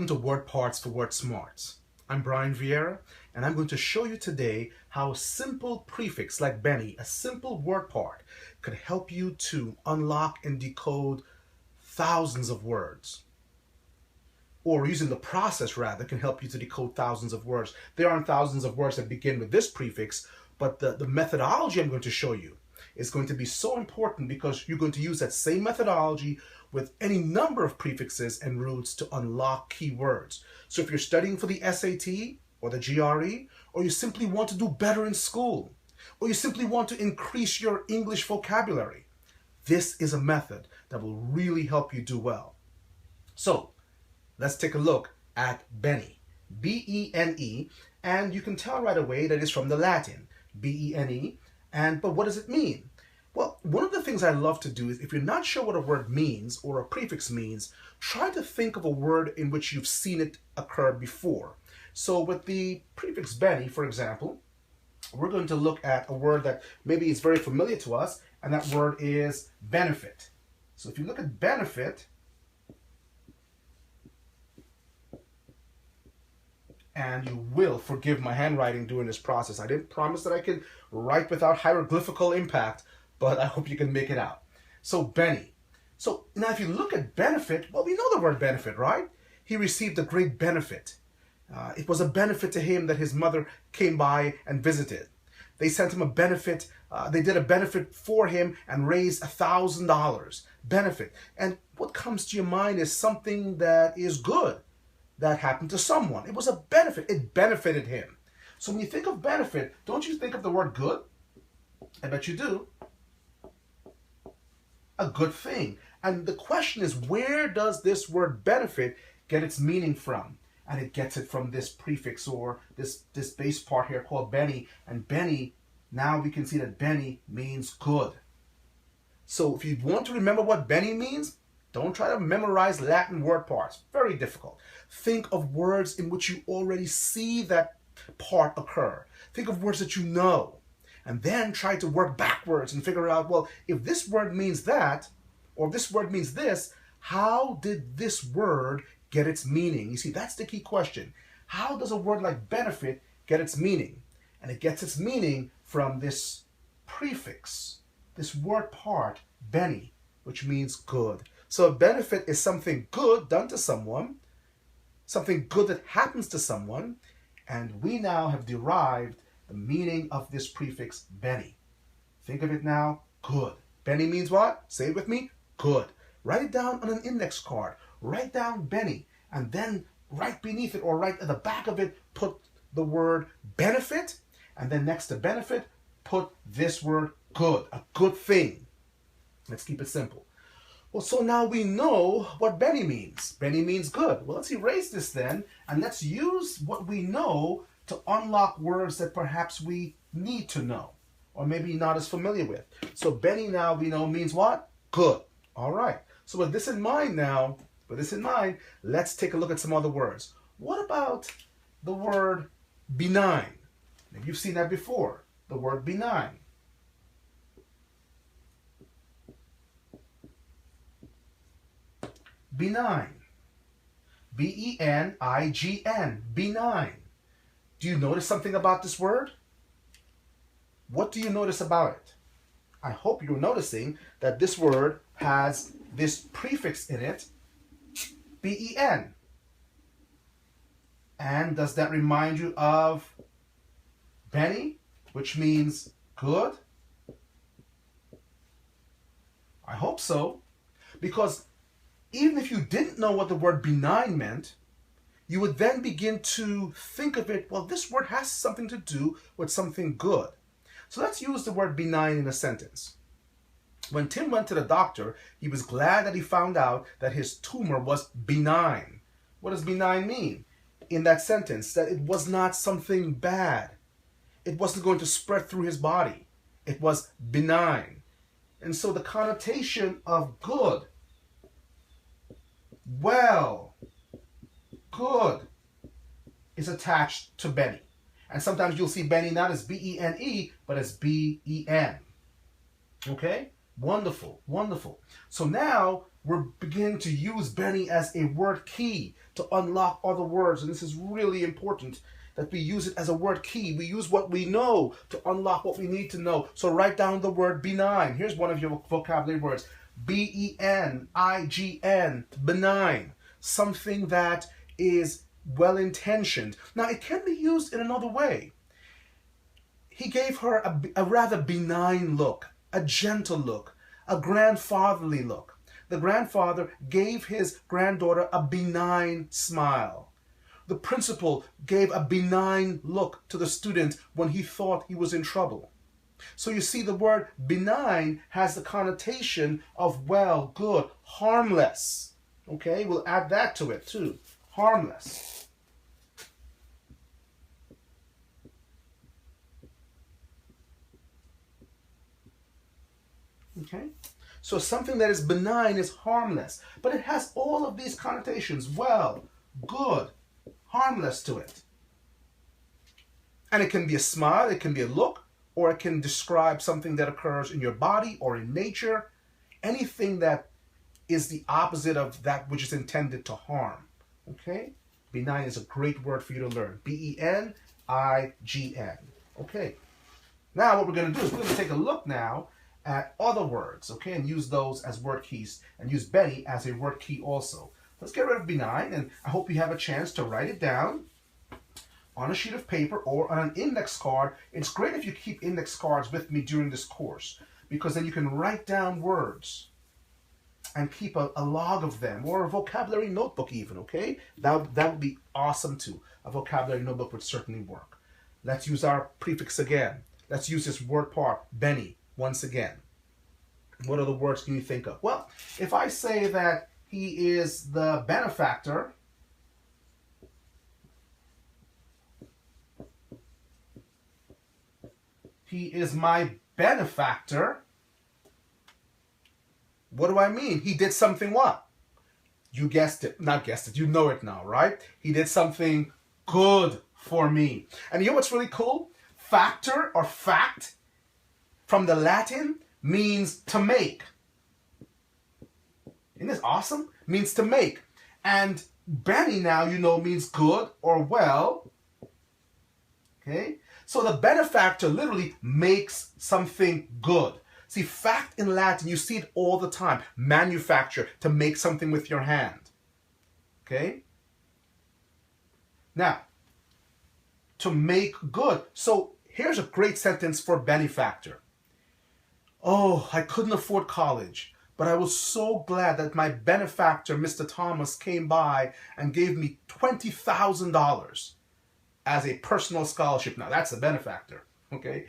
Welcome to Word Parts for Word Smarts. I'm Brian Vieira, and I'm going to show you today how a simple prefix like Benny, a simple word part, could help you to unlock and decode thousands of words. Or using the process, rather, can help you to decode thousands of words. There aren't thousands of words that begin with this prefix, but the methodology I'm going to show you is going to be so important because you're going to use that same methodology with any number of prefixes and roots to unlock keywords. So if you're studying for the SAT or the GRE, or you simply want to do better in school, or you simply want to increase your English vocabulary, this is a method that will really help you do well. So let's take a look at Benny, B-E-N-E, and you can tell right away that it's from the Latin, B-E-N-E, but what does it mean? Well, one of the things I love to do is if you're not sure what a word means or a prefix means, try to think of a word in which you've seen it occur before. So with the prefix Benny, for example, we're going to look at a word that maybe is very familiar to us, and that word is benefit. So if you look at benefit, and you will forgive my handwriting during this process. I didn't promise that I could write without hieroglyphical impact, but I hope you can make it out. So Benny. So now if you look at benefit, well, we know the word benefit, right? He received a great benefit. It was a benefit to him that his mother came by and visited. They sent him a benefit. They did a benefit for him and raised $1,000 benefit. And what comes to your mind is something that is good that happened to someone. It was a benefit. It benefited him. So when you think of benefit, don't you think of the word good? I bet you do. A good thing. And the question is, where does this word benefit get its meaning from? And it gets it from this prefix or this base part here called Benny. And Benny, now we can see that Benny means good. So if you want to remember what Benny means, don't try to memorize Latin word parts. Very difficult. Think of words in which you already see that part occur. Think of words that you know. And then try to work backwards and figure out, well, if this word means that, or this word means this, how did this word get its meaning? You see, that's the key question. How does a word like benefit get its meaning? And it gets its meaning from this prefix, this word part, Benny, which means good. So a benefit is something good done to someone, something good that happens to someone, and we now have derived the meaning of this prefix Benny. Think of it now, good. Benny means what? Say it with me, good. Write it down on an index card. Write down Benny, and then right beneath it or right at the back of it, put the word benefit, and then next to benefit, put this word good, a good thing. Let's keep it simple. Well, so now we know what Benny means. Benny means good. Well, let's erase this then, and let's use what we know to unlock words that perhaps we need to know, or maybe not as familiar with. So Benny now we know means what? Good. All right. So with this in mind now, let's take a look at some other words. What about the word benign? Maybe you've seen that before, the word benign. Benign. B-E-N-I-G-N. Benign. Do you notice something about this word? What do you notice about it? I hope you're noticing that this word has this prefix in it, B-E-N. And does that remind you of Benny, which means good? I hope so, because even if you didn't know what the word benign meant, you would then begin to think of it, well, this word has something to do with something good. So let's use the word benign in a sentence. When Tim went to the doctor, he was glad that he found out that his tumor was benign. What does benign mean? In that sentence, that it was not something bad. It wasn't going to spread through his body. It was benign. And so the connotation of good, well, good, is attached to Benny. And sometimes you'll see Benny not as B-E-N-E, but as B-E-N. Okay? Wonderful, wonderful. So now we're beginning to use Benny as a word key to unlock other words. And this is really important that we use it as a word key. We use what we know to unlock what we need to know. So write down the word benign. Here's one of your vocabulary words. B-E-N-I-G-N, benign. Something that is well-intentioned. Now, it can be used in another way. He gave her a rather benign look, a gentle look, a grandfatherly look. The grandfather gave his granddaughter a benign smile. The principal gave a benign look to the student when he thought he was in trouble. So you see, the word benign has the connotation of well, good, harmless. Okay, we'll add that to it too. Harmless. Okay, so something that is benign is harmless, but it has all of these connotations, well, good, harmless to it. And it can be a smile, it can be a look, or it can describe something that occurs in your body or in nature, anything that is the opposite of that which is intended to harm. Okay, benign is a great word for you to learn. B-E-N-I-G-N. Okay, now what we're going to do is we're going to take a look now at other words, okay, and use those as word keys, and use Benny as a word key also. Let's get rid of benign, and I hope you have a chance to write it down on a sheet of paper or on an index card. It's great if you keep index cards with me during this course, because then you can write down words and keep a log of them, or a vocabulary notebook even, okay? That would be awesome too. A vocabulary notebook would certainly work. Let's use our prefix again. Let's use this word part, Benny, once again. What other words can you think of? Well, if I say that he is the benefactor, he is my benefactor, what do I mean? He did something what? You guessed it. Not guessed it. You know it now, right? He did something good for me. And you know what's really cool? Factor or fact from the Latin means to make. Isn't this awesome? Means to make. And Benny now, you know, means good or well. Okay? So the benefactor literally makes something good. See, fact in Latin, you see it all the time. Manufacture, to make something with your hand. Okay? Now, to make good. So here's a great sentence for benefactor. Oh, I couldn't afford college, but I was so glad that my benefactor, Mr. Thomas, came by and gave me $20,000 as a personal scholarship. Now, that's a benefactor. Okay?